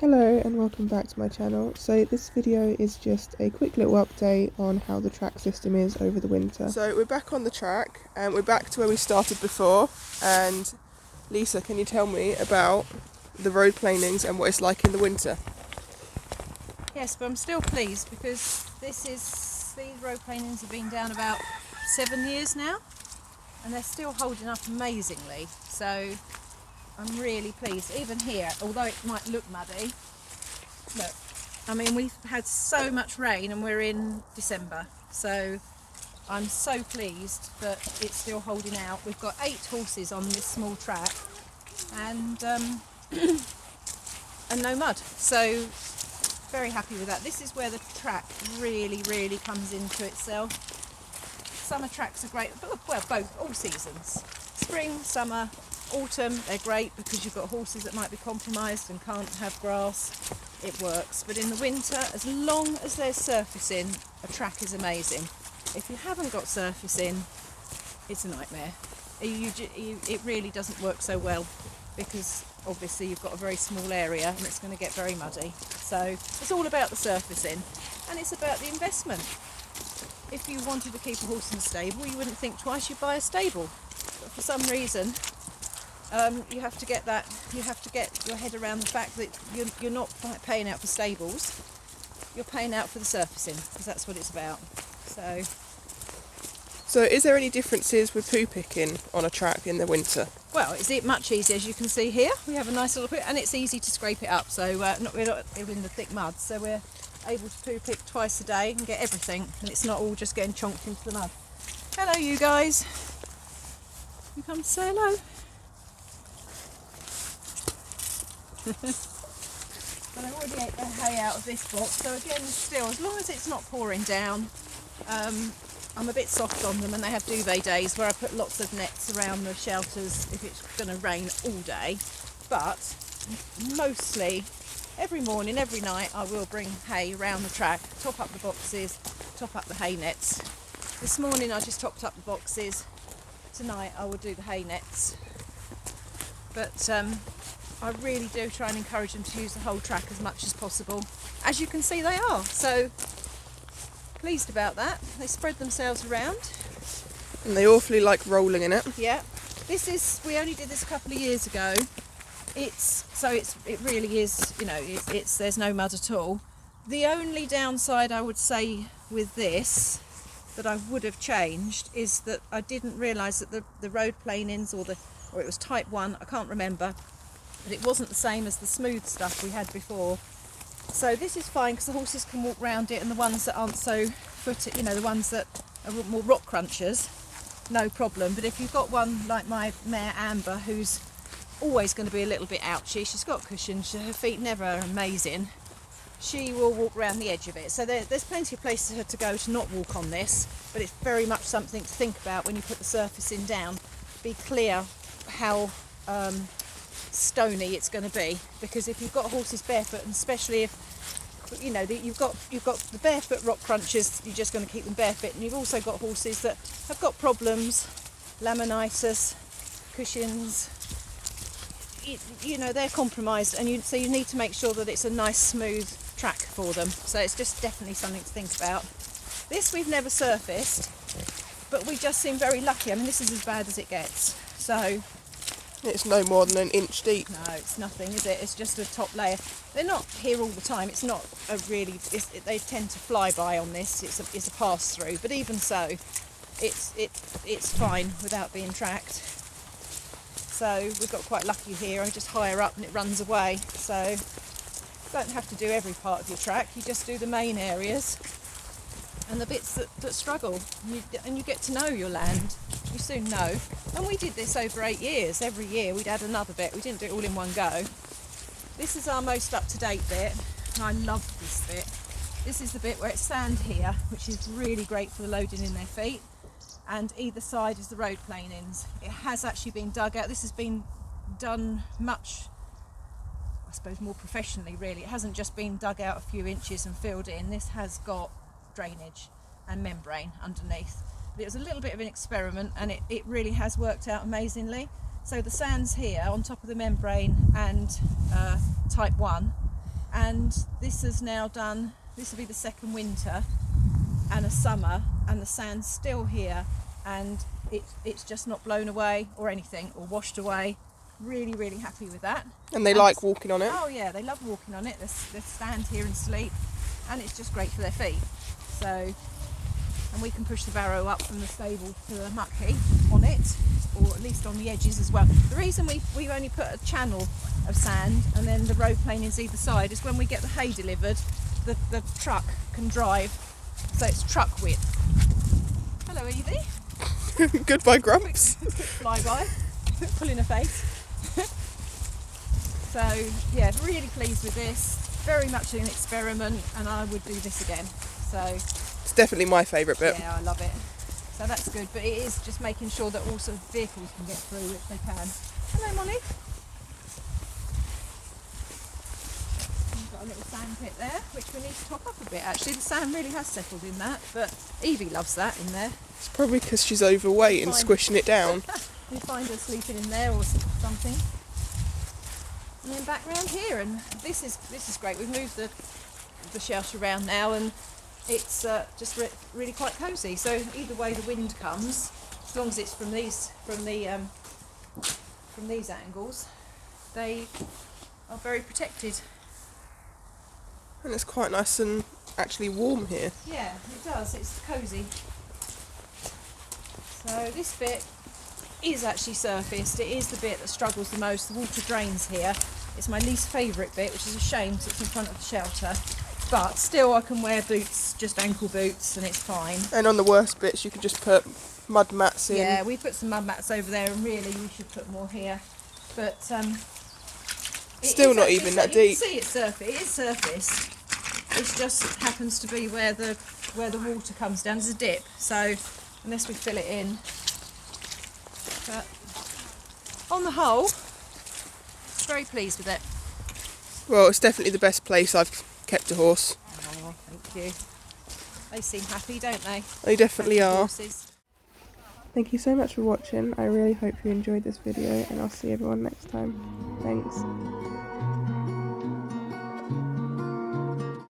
Hello and welcome back to my channel. So this video is just a quick little update on how the track system is over the winter. So we're back on the track and we're back to where we started before. And Lisa, can you tell me about the road planings and what it's like in the winter? Yes, but I'm still pleased because these road planings have been down about 7 years now and they're still holding up amazingly. So I'm really pleased. Even here, although it might look muddy, look, I mean, we've had so much rain and we're in December, so I'm so pleased that it's still holding out. We've got 8 horses on this small track and and no mud, so very happy with that. This is where the track really comes into itself. Summer tracks are great, well, both, all seasons. Spring, summer, autumn, they're great because you've got horses that might be compromised and can't have grass. It works. But in the winter, as long as there's surfacing, a track is amazing. If you haven't got surfacing, it's a nightmare. It really doesn't work so well because obviously you've got a very small area and it's going to get very muddy. So it's all about the surfacing and it's about the investment. If you wanted to keep a horse in a stable, you wouldn't think twice, you'd buy a stable. But for some reason, you have to get your head around the fact that you're not paying out for stables, you're paying out for the surfacing, because that's what it's about. So is there any differences with poo picking on a track in the winter? Well, it's much easier, as you can see here. We have a nice little poo, and it's easy to scrape it up, so we're not in the thick mud, so we're able to poo pick twice a day and get everything, and it's not all just getting chonked into the mud. Hello, you guys. You come to say hello. But I already ate the hay out of this box, so again, still, as long as it's not pouring down, I'm a bit soft on them, and they have duvet days where I put lots of nets around the shelters if it's going to rain all day. But mostly, every morning, every night, I will bring hay around the track, top up the boxes, top up the hay nets. This morning I just topped up the boxes. Tonight I will do the hay nets. But I really do try and encourage them to use the whole track as much as possible. As you can see, they are. So pleased about that. They spread themselves around. And they awfully like rolling in it. Yeah. We only did this a couple of years ago. It really is, there's no mud at all. The only downside I would say with this that I would have changed is that I didn't realise that the road planings or it was type 1, I can't remember, but it wasn't the same as the smooth stuff we had before. So this is fine because the horses can walk round it, and the ones that aren't so footed, the ones that are more rock crunchers, no problem. But if you've got one like my mare Amber, who's always going to be a little bit ouchy, she's got cushings, her feet never are amazing, she will walk around the edge of it. So there's plenty of places for her to go to not walk on this, but it's very much something to think about when you put the surfacing down. Be clear how stony it's going to be, because if you've got horses barefoot, and especially if you've got the barefoot rock crunchers, you're just going to keep them barefoot, and you've also got horses that have got problems, laminitis, cushings, they're compromised, and so you need to make sure that it's a nice smooth track for them. So it's just definitely something to think about. This we've never surfaced, but we just seem very lucky. I mean, this is as bad as it gets. So it's no more than an inch deep. No, it's nothing, is it? It's just a top layer. They're not here all the time. It's not a really. They tend to fly by on this. It's a pass through, but even so, it's fine without being tracked. So we've got quite lucky here. I just higher up and it runs away. So you don't have to do every part of your track. You just do the main areas and the bits that struggle. And you get to know your land. You soon know. And we did this over 8 years. Every year we'd add another bit. We didn't do it all in one go. This is our most up-to-date bit. I love this bit. This is the bit where it's sand here, which is really great for the loading in their feet. And either side is the road planings. It has actually been dug out. This has been done much, I suppose, more professionally, really. It hasn't just been dug out a few inches and filled in. This has got drainage and membrane underneath. But it was a little bit of an experiment, and it really has worked out amazingly. So the sand's here on top of the membrane and type 1, and this has now done, this will be the second winter and a summer, and the sand's still here, and it's just not blown away or anything or washed away. Really, really happy with that. And they like walking on it? Oh yeah, they love walking on it. They stand here and sleep, and it's just great for their feet. So, and we can push the barrow up from the stable to the muck heap on it, or at least on the edges as well. The reason we only put a channel of sand and then the road plane is either side is when we get the hay delivered, the truck can drive, so it's truck width. Hello Evie. Goodbye Grumps. Quick flyby, pulling a face. So yeah, really pleased with this. Very much an experiment, and I would do this again. So it's definitely my favourite bit. Yeah, I love it. So that's good, but it is just making sure that also vehicles can get through if they can. Hello Molly. We've got a little sand pit there, which we need to top up a bit actually. The sand really has settled in that, but Evie loves that in there. It's probably because she's overweight and squishing it down. You find her sleeping in there or something. And then back round here, and this is great. We've moved the shelter around now, and it's just really quite cosy. So either way the wind comes, as long as it's from these angles, they are very protected. And it's quite nice and actually warm here. Yeah, it does. It's cosy. So this bit is actually surfaced. It is the bit that struggles the most. The water drains here. It's my least favourite bit, which is a shame because it's in front of the shelter. But still I can wear boots, just ankle boots, and it's fine. And on the worst bits you can just put mud mats in. Yeah, we put some mud mats over there, and really we should put more here. But still not even that deep. You can see it's surface. It is surface. It just happens to be where the water comes down. There's a dip, so unless we fill it in. But on the whole, very pleased with it. Well, it's definitely the best place I've kept a horse. Oh, thank you. They seem happy, don't they? They definitely are. Horses. Thank you so much for watching. I really hope you enjoyed this video, and I'll see everyone next time. Thanks.